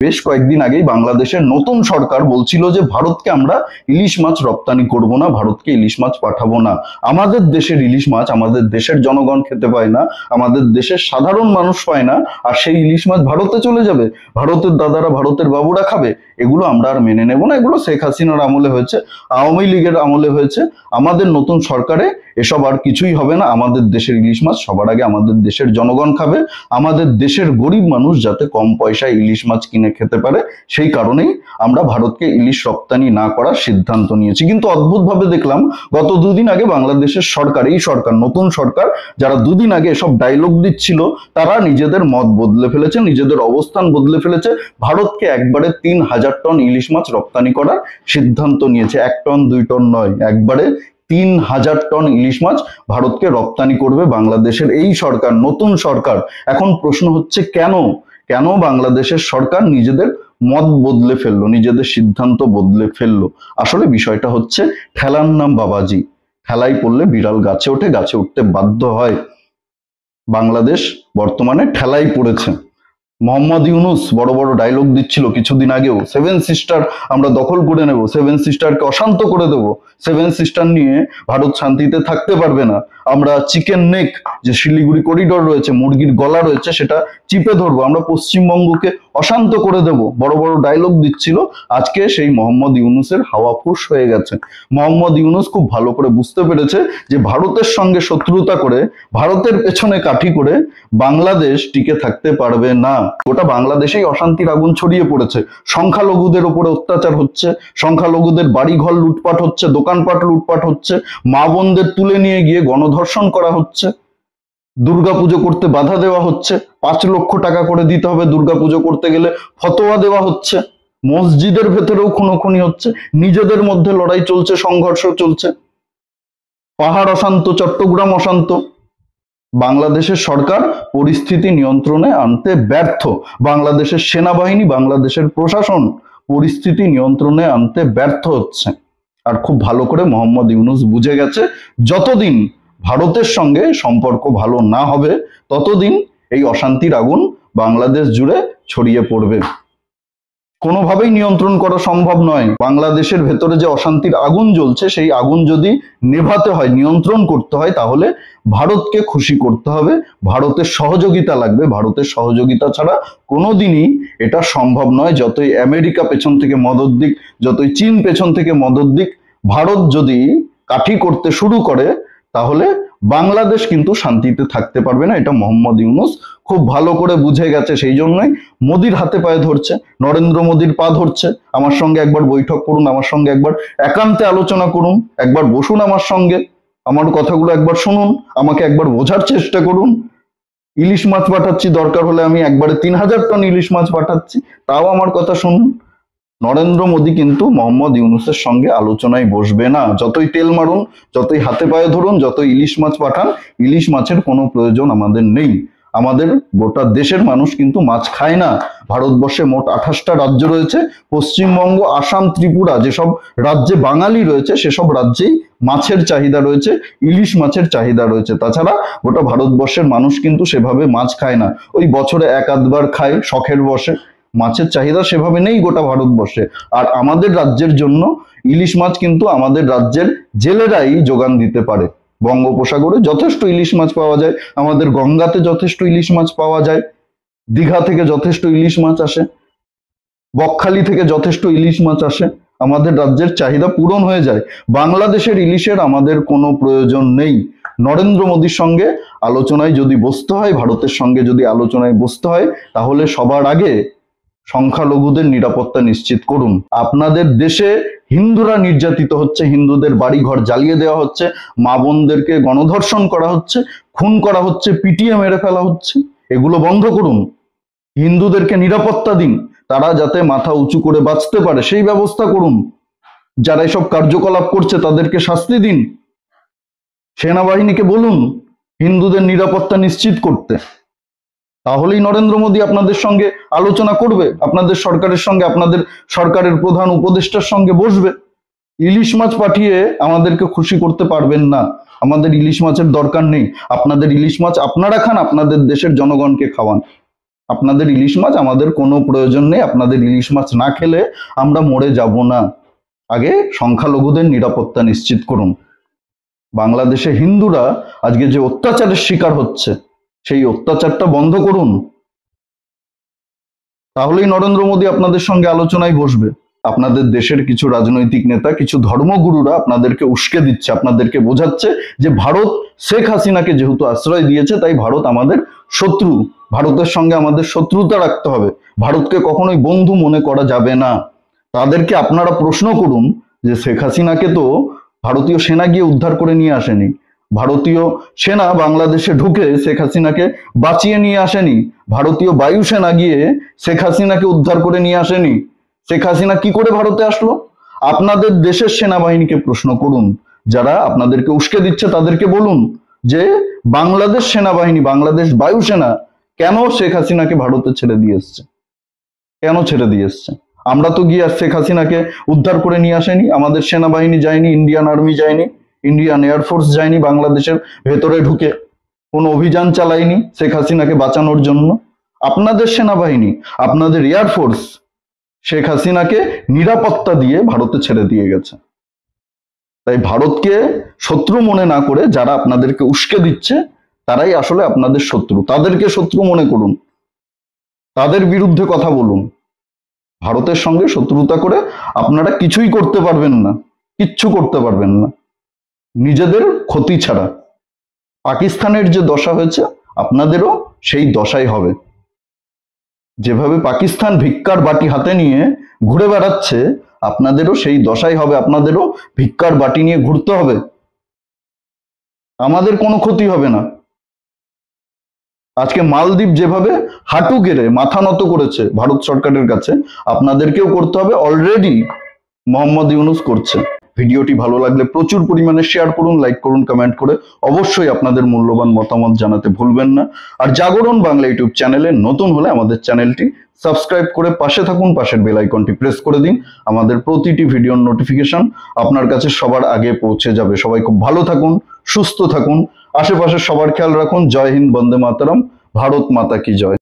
বেশ কয়েকদিন আগেই বাংলাদেশের নতুন সরকার বলছিল যে ভারতকে আমরা ইলিশ মাছ রপ্তানি করব না, ভারতকে ইলিশ মাছ পাঠাবো না। আমাদের দেশের ইলিশ মাছ আমাদের দেশের জনগণ খেতে পায় না, আমাদের দেশের সাধারণ মানুষ পায় না, আর সেই ইলিশ মাছ ভারতে চলে যাবে, ভারতের দাদারা ভারতের বাবুরা খাবে। এগুলো আমরা আর মেনে নেব না। এগুলো শেখ হাসিনার আমলে হয়েছে, আওয়ামী লীগের আমলে হয়েছে। আমাদের নতুন সরকারে এসব আর কিছুই হবে না। আমাদের দেশের ইলিশ মাছ সবার আগে আমাদের দেশের জনগণ খাবে। আমাদের দেশের গরিব মানুষ যাতে কম পয়সায় ইলিশ মাছ কিনে খেতে পারে, সেই কারণেই আমরা ভারতকে ইলিশ রপ্তানি না করার সিদ্ধান্ত নিয়েছি। কিন্তু অদ্ভুতভাবে দেখলাম গত দুদিন আগে বাংলাদেশের সরকার, এই সরকার নতুন সরকার, যারা দুদিন আগে এসব ডায়লগ দিচ্ছিল, তারা নিজেদের মত বদলে ফেলেছে, নিজেদের অবস্থান বদলে ফেলেছে। ভারতকে একবারে 3,000 টন ইলিশ মাছ রপ্তানি করার সিদ্ধান্ত নিয়েছে। 1 টন 2 টন নয়, একবারে 3,000 টন ইলিশ মাছ ভারতকে রপ্তানি করবে বাংলাদেশের এই সরকার, নতুন সরকার। এখন প্রশ্ন হচ্ছে কেন বাংলাদেশের সরকার নিজেদের মত বদলে ফেললো, নিজেদের সিদ্ধান্ত বদলে ফেললো? আসলে বিষয়টা হচ্ছে ঠেলার নাম বাবাজি, ঠেলাই পড়লে বিড়াল গাছে ওঠে, গাছে উঠতে বাধ্য হয়। বাংলাদেশ বর্তমানে ঠেলাই পড়েছে। মোহাম্মদ ইউনুস বড় বড় ডায়লগ দিচ্ছিল কিছুদিন আগেও, 7 সিস্টার আমরা দখল করে নেব, 7 সিস্টারকে অশান্ত করে দেব, 7 সিস্টার নিয়ে ভারত শান্তিতে থাকতে পারবে না। আমরা চিকেন নেক, যে শিলিগুড়ি করিডোর রয়েছে, মুরগির গলা রয়েছে, সেটা চিপে ধরবো, আমরা পশ্চিমবঙ্গকে অশান্ত করে দেব, বড় বড় ডায়লগ দিচ্ছিল। আজকে সেই মোহাম্মদ ইউনুসের হাওয়া ফুস হয়ে গেছে। মোহাম্মদ ইউনুস খুব ভালো করে বুঝতে পেরেছে যে ভারতের সঙ্গে শত্রুতা করে, ভারতের পেছনে কাঠি করে বাংলাদেশ টিকে থাকতে পারবে না। গোটা বাংলাদেশেই অশান্তির আগুন ছড়িয়ে পড়েছে। সংখ্যালঘুদের উপরে অত্যাচার হচ্ছে, সংখ্যালঘুদের বাড়িঘর লুটপাট হচ্ছে, দোকানপাট লুটপাট হচ্ছে, মা বোনদের তুলে নিয়ে গিয়ে গণধর্ষণ করা হচ্ছে, দুর্গাপুজো করতে বাধা দেওয়া হচ্ছে, 5 লক্ষ টাকা করে দিতে হবে দুর্গাপুজো করতে গেলে, ফতোয়া দেওয়া হচ্ছে, মসজিদের ভেতরেও খুনোখুনি হচ্ছে, নিজেদের মধ্যে লড়াই চলছে, সংঘর্ষ চলছে, পাহাড় অশান্ত, চট্টগ্রাম অশান্ত। বাংলাদেশের সরকার পরিস্থিতি নিয়ন্ত্রণে আনতে ব্যর্থ, বাংলাদেশের সেনাবাহিনী, বাংলাদেশের প্রশাসন পরিস্থিতি নিয়ন্ত্রণে আনতে ব্যর্থ হচ্ছে। আর খুব ভালো করে মোহাম্মদ ইউনুস বুঝে গেছে, যতদিন ভারতের সঙ্গে সম্পর্ক ভালো না হবে, ততদিন এই অশান্তির আগুন বাংলাদেশ জুড়ে ছড়িয়ে পড়বে। কোনোভাবেই নিয়ন্ত্রণ করা সম্ভব নয়। বাংলাদেশের ভেতরে যে অশান্তির আগুন জ্বলছে, সেই আগুন যদি নেভাতে হয়, নিয়ন্ত্রণ করতে হয়, তাহলে ভারতকে খুশি করতে হবে, ভারতের সহযোগিতা লাগবে। ভারতের সহযোগিতা ছাড়া কোনোদিনই এটা সম্ভব নয়। যতই আমেরিকা পেছন থেকে মদদ দিক, যতই চীন পেছন থেকে মদদ দিক, ভারত যদি কাঠি করতে শুরু করে, তাহলে বাংলাদেশ কিন্তু শান্তিতে থাকতে পারবে না। এটা মোহাম্মদ ইউনুস খুব ভালো করে বুঝে গেছে। সেই জন্যই মোদির হাতে পায়ে ধরছে, নরেন্দ্র মোদির পা ধরছে। আমার সঙ্গে একবার বৈঠক করুন, আমার সঙ্গে একবার একান্তে আলোচনা করুন, একবার বসুন আমার সঙ্গে, আমার কথাগুলো একবার শুনুন, আমাকে একবার বোঝার চেষ্টা করুন। ইলিশ মাছ পাঠাচ্ছি, দরকার হলে আমি একবারে 3,000 টন ইলিশ মাছ পাঠাচ্ছি, তাও আমার কথা শুনুন। নরেন্দ্র মোদী কিন্তু মোহাম্মদ ইউনুসের সঙ্গে আলোচনায় বসবে না। যতই তেল মারুন, যতই হাতে পায়ে ধরুন, যতই ইলিশ মাছ পাঠান, ইলিশ মাছের কোনো প্রয়োজন আমাদের নেই। আমাদের গোটা দেশের মানুষ কিন্তু মাছ খায় না। ভারতবর্ষে মোট 28টা রাজ্য রয়েছে, পশ্চিমবঙ্গ, আসাম, ত্রিপুরা, যেসব রাজ্যে বাঙালি রয়েছে, সেসব রাজ্যেই মাছের চাহিদা রয়েছে, ইলিশ মাছের চাহিদা রয়েছে। তাছাড়া গোটা ভারতবর্ষের মানুষ কিন্তু সেভাবে মাছ খায় না, ওই বছরে 1-8বার খায় শখের বশে। মাছের চাহিদা সেভাবে নেই গোটা ভারতবর্ষে। আর আমাদের রাজ্যের জন্য ইলিশ মাছ কিন্তু আমাদের রাজ্যের জেলেরাই যোগান দিতে পারে। বঙ্গোপসাগরে যথেষ্ট ইলিশ মাছ পাওয়া যায়, আমাদের গঙ্গাতে যথেষ্ট ইলিশ মাছ পাওয়া যায়, দীঘা থেকে যথেষ্ট ইলিশ মাছ আসে, বকখালি থেকে যথেষ্ট ইলিশ মাছ আসে, আমাদের রাজ্যের চাহিদা পূরণ হয়ে যায়। বাংলাদেশের ইলিশের আমাদের কোনো প্রয়োজন নেই। নরেন্দ্র মোদীর সঙ্গে আলোচনায় যদি বসতে হয়, ভারতের সঙ্গে যদি আলোচনায় বসতে হয়, তাহলে সবার আগে সংখ্যালঘুদের নিরাপত্তা নিশ্চিত করুন। আপনাদের দেশে হিন্দুরা নির্যাতিত হচ্ছে, হিন্দুদের বাড়ি ঘর জ্বালিয়ে দেওয়া হচ্ছে, মা বোনদেরকে গণধর্ষণ করা হচ্ছে, খুন করা হচ্ছে, পিটিয়ে মেরে ফেলা হচ্ছে। এগুলো বন্ধ করুন। হিন্দুদেরকে নিরাপত্তা দিন, তারা যাতে মাথা উঁচু করে বাঁচতে পারে সেই ব্যবস্থা করুন। যারা এসব কার্যকলাপ করছে তাদেরকে শাস্তি দিন। সেনাবাহিনীকে বলুন হিন্দুদের নিরাপত্তা নিশ্চিত করতে। তাহলেই নরেন্দ্র মোদী আপনাদের সঙ্গে আলোচনা করবে, আপনাদের সরকারের সঙ্গে, আপনাদের সরকারের প্রধান উপদেষ্টার সঙ্গে বসবে। ইলিশ মাছ পাঠিয়ে আমাদেরকে খুশি করতে পারবেন না। আমাদের ইলিশ মাছের দরকার নেই। আপনাদের ইলিশ মাছ আপনারা খান, আপনাদের দেশের জনগণকে খাওয়ান। আপনাদের ইলিশ মাছ আমাদের কোনো প্রয়োজন নেই, আপনাদের ইলিশ মাছ না খেলে আমরা মরে যাব না। আগে সংখ্যালঘুদের নিরাপত্তা নিশ্চিত করুন। বাংলাদেশে হিন্দুরা আজকে যে অত্যাচারের শিকার হচ্ছে, সেই অত্যাচারটা বন্ধ করুন। তাহলেই নরেন্দ্র মোদী আপনাদের সঙ্গে আলোচনায় বসবে। আপনাদের দেশের কিছু রাজনৈতিক নেতা, কিছু ধর্মগুরুরা আপনাদেরকে উস্কে দিচ্ছে, আপনাদেরকে বোঝাচ্ছে যে ভারত শেখ হাসিনাকে যেহেতু আশ্রয় দিয়েছে, তাই ভারত আমাদের শত্রু, ভারতের সঙ্গে আমাদের শত্রুতা রাখতে হবে, ভারতকে কখনোই বন্ধু মনে করা যাবে না। তাদেরকে আপনারা প্রশ্ন করুন যে শেখ হাসিনাকে তো ভারতীয় সেনা গিয়ে উদ্ধার করে নিয়ে আসেনি, ভারতীয় সেনা বাংলাদেশে ঢুকে শেখ হাসিনাকে বাঁচিয়ে নিয়ে আসেনি, ভারতীয় বায়ুসেনা গিয়ে শেখ হাসিনাকে উদ্ধার করে নিয়ে আসেনি। শেখ হাসিনা কি করে ভারতে আসলো? আপনাদের দেশের সেনাবাহিনীকে প্রশ্ন করুন, যারা আপনাদেরকে উস্কে দিচ্ছে তাদেরকে বলুন যে বাংলাদেশ সেনাবাহিনী, বাংলাদেশ বায়ুসেনা কেন শেখ হাসিনাকে ভারতে ছেড়ে দিয়ে এসছে, কেন ছেড়ে দিয়ে এসছে? আমরা তো গিয়ে শেখ হাসিনাকে উদ্ধার করে নিয়ে আসেনি, আমাদের সেনাবাহিনী যায়নি, ইন্ডিয়ান আর্মি যায়নি, ইন্ডিয়ান এয়ারফোর্স যায়নি, বাংলাদেশের ভেতরে ঢুকে কোনো অভিযান চালায়নি শেখ হাসিনাকে বাঁচানোর জন্য। আপনাদের সেনাবাহিনী, আপনাদের এয়ারফোর্স শেখ হাসিনাকে নিরাপত্তা দিয়ে ভারতে ছেড়ে দিয়ে গেছে। তাই ভারতকে শত্রু মনে না করে যারা আপনাদেরকে উস্কে দিচ্ছে তারাই আসলে আপনাদের শত্রু, তাদেরকে শত্রু মনে করুন, তাদের বিরুদ্ধে কথা বলুন। ভারতের সঙ্গে শত্রুতা করে আপনারা কিছুই করতে পারবেন না, কিচ্ছু করতে পারবেন না, নিজেদের ক্ষতি ছাড়া। পাকিস্তানের যে দশা হয়েছে আপনাদেরও সেই দশাই হবে। যেভাবে পাকিস্তান ভিক্ষার বাটি হাতে নিয়ে ঘুরে বেড়াচ্ছে, আপনাদেরও সেই দশাই হবে, আপনাদেরও ভিক্ষার বাটি নিয়ে ঘুরতে হবে। আমাদের কোনো ক্ষতি হবে না। আজকে মালদ্বীপ যেভাবে হাঁটু গেড়ে মাথা নত করেছে ভারত সরকারের কাছে, আপনাদেরকেও করতে হবে। অলরেডি মোহাম্মদ ইউনূস করছে। ভিডিওটি ভালো লাগলে প্রচুর পরিমাণে শেয়ার করুন, লাইক করুন, কমেন্ট করে অবশ্যই আপনাদের মূল্যবান মতামত জানাতে ভুলবেন না। আর জাগরণ বাংলা ইউটিউব চ্যানেলে নতুন হলে আমাদের চ্যানেলটি সাবস্ক্রাইব করে পাশে থাকুন, পাশের বেল আইকনটি প্রেস করে দিন। আমাদের প্রতিটি ভিডিওর নোটিফিকেশন আপনার কাছে সবার আগে পৌঁছে যাবে। সবাই খুব ভালো থাকুন, সুস্থ থাকুন, আশেপাশে সবার খেয়াল রাখুন। জয় হিন্দ, বন্দে মাতরম, ভারত মাতা কি জয়।